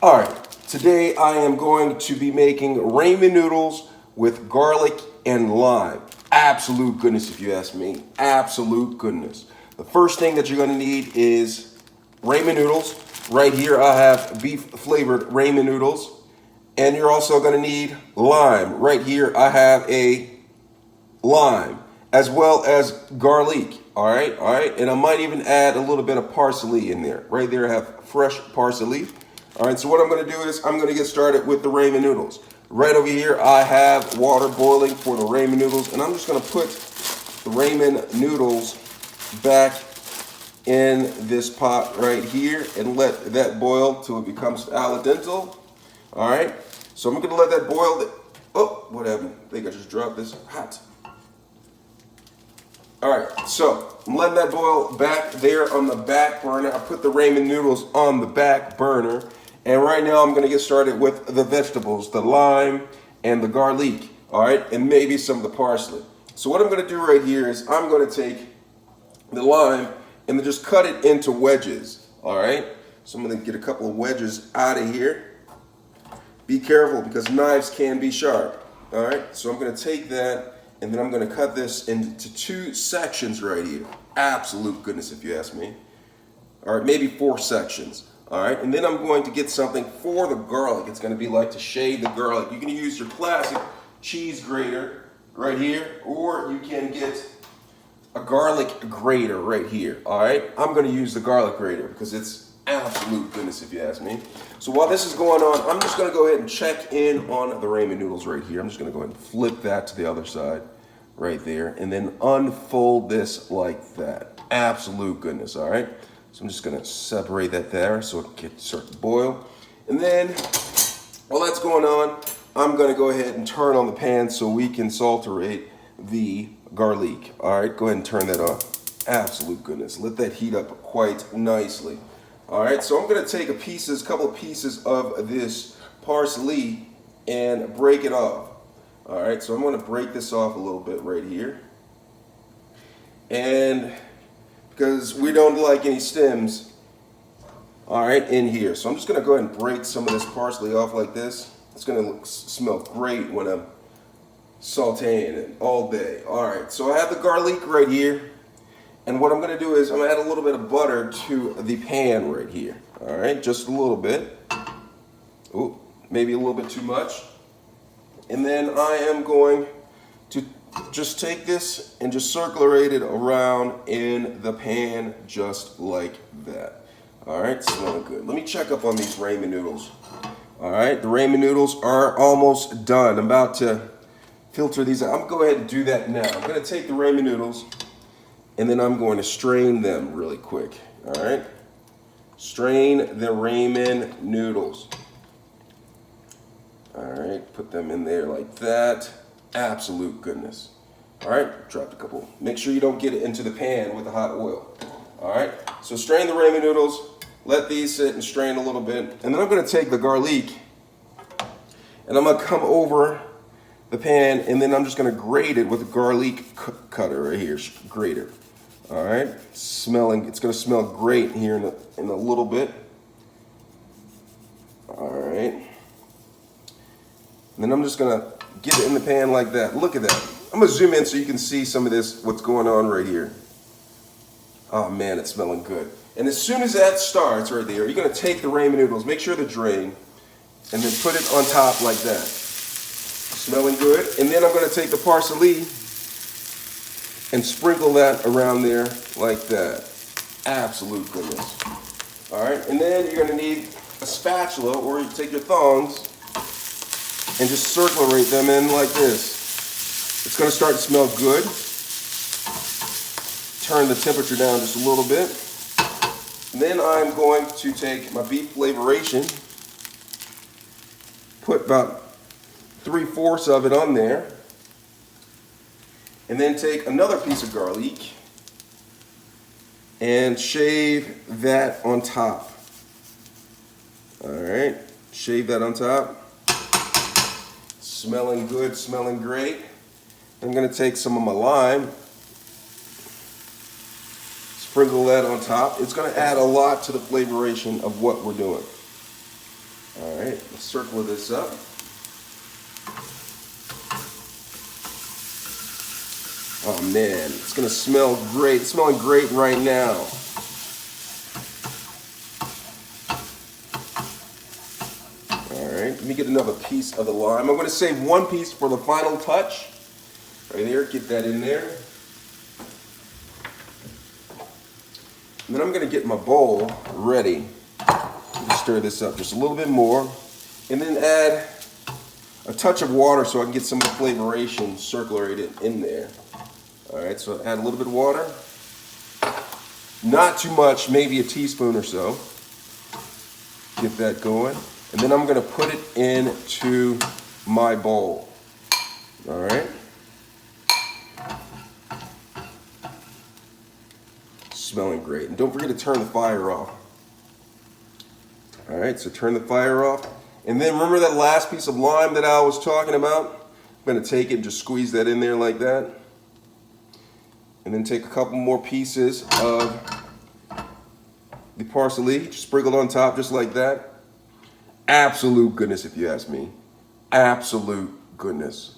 All right, today I am going to be making ramen noodles with garlic and lime. Absolute goodness, if you ask me. Absolute goodness. The first thing that you're gonna need is ramen noodles. Right here I have beef flavored ramen noodles. And you're also gonna need lime. Right here I have a lime, as well as garlic. All right. And I might even add a little bit of parsley in there. Right there I have fresh parsley. All right, so what I'm gonna do is I'm gonna get started with the ramen noodles. Right over here, I have water boiling for the ramen noodles, and I'm just gonna put the ramen noodles back in this pot right here and let that boil till it becomes al dente. All right, so I'm gonna let that boil. Oh, what happened? I think I just dropped this. Hot. All right, so I'm letting that boil back there on the back burner. I put the ramen noodles on the back burner. And right now I'm gonna get started with the vegetables, the lime and the garlic, all right? And maybe some of the parsley. So what I'm gonna do right here is I'm gonna take the lime and then just cut it into wedges, all right? So I'm gonna get a couple of wedges out of here. Be careful because knives can be sharp, all right? So I'm gonna take that and then I'm gonna cut this into two sections right here. Absolute goodness, if you ask me. All right, maybe 4 sections. All right, and then I'm going to get something for the garlic. It's going to be like to shave the garlic. You can use your classic cheese grater right here, or you can get a garlic grater right here. All right, I'm going to use the garlic grater because it's absolute goodness if you ask me. So while this is going on, I'm just going to go ahead and check in on the ramen noodles right here. I'm just going to go ahead and flip that to the other side right there, and then unfold this like that. Absolute goodness, all right? So I'm just gonna separate that there so it can start to boil. And then, while that's going on, I'm gonna go ahead and turn on the pan so we can saute the garlic. All right, go ahead and turn that on. Absolute goodness, let that heat up quite nicely. All right, so I'm gonna take a couple of pieces of this parsley and break it off. All right, so I'm gonna break this off a little bit right here. And because we don't like any stems, all right, in here. So I'm just gonna go ahead and break some of this parsley off like this. It's gonna smell great when I'm sauteing it all day. All right, so I have the garlic right here. And what I'm gonna do is I'm gonna add a little bit of butter to the pan right here. All right, just a little bit. Ooh, maybe a little bit too much. And then I am going to just take this and just circulate it around in the pan just like that. All right, smelling good. Let me check up on these ramen noodles. All right, the ramen noodles are almost done. I'm about to filter these out. I'm gonna go ahead and do that now. I'm gonna take the ramen noodles and then I'm going to strain them really quick. All right, strain the ramen noodles. All right, put them in there like that. Absolute goodness. All right, dropped a couple. Make sure you don't get it into the pan with the hot oil. All right, so strain the ramen noodles, let these sit and strain a little bit. And then I'm gonna take the garlic and I'm gonna come over the pan and then I'm just gonna grate it with a garlic cutter right here, grater. All right, it's gonna smell great here in a little bit. All right, and then I'm just gonna get it in the pan like that. Look at that. I'm gonna zoom in so you can see some of this, what's going on right here. Oh man, it's smelling good. And as soon as that starts right there, you're gonna take the ramen noodles, make sure they're drained, and then put it on top like that. Smelling good. And then I'm gonna take the parsley and sprinkle that around there like that. Absolute goodness. All right, and then you're gonna need a spatula, or you take your thongs and just circulate them in like this. It's gonna start to smell good. Turn the temperature down just a little bit. And then I'm going to take my beef flavoration, put about 3/4 of it on there, and then take another piece of garlic and shave that on top. All right, shave that on top. Smelling good, smelling great. I'm gonna take some of my lime, sprinkle that on top. It's gonna add a lot to the flavoration of what we're doing. circle this up. Oh man, it's gonna smell great. It's smelling great right now. All right, let me get another piece of the lime. I'm gonna save one piece for the final touch. Right there, get that in there. And then I'm gonna get my bowl ready. Stir this up just a little bit more. And then add a touch of water so I can get some of the flavoration circulated in there. All right, so add a little bit of water. Not too much, maybe a teaspoon or so. Get that going. And then I'm gonna put it into my bowl. All right. Smelling great. And don't forget to turn the fire off. All right, so turn the fire off. And then remember that last piece of lime that I was talking about? I'm gonna take it and just squeeze that in there like that. And then take a couple more pieces of the parsley, sprinkled on top just like that. Absolute goodness if you ask me. Absolute goodness.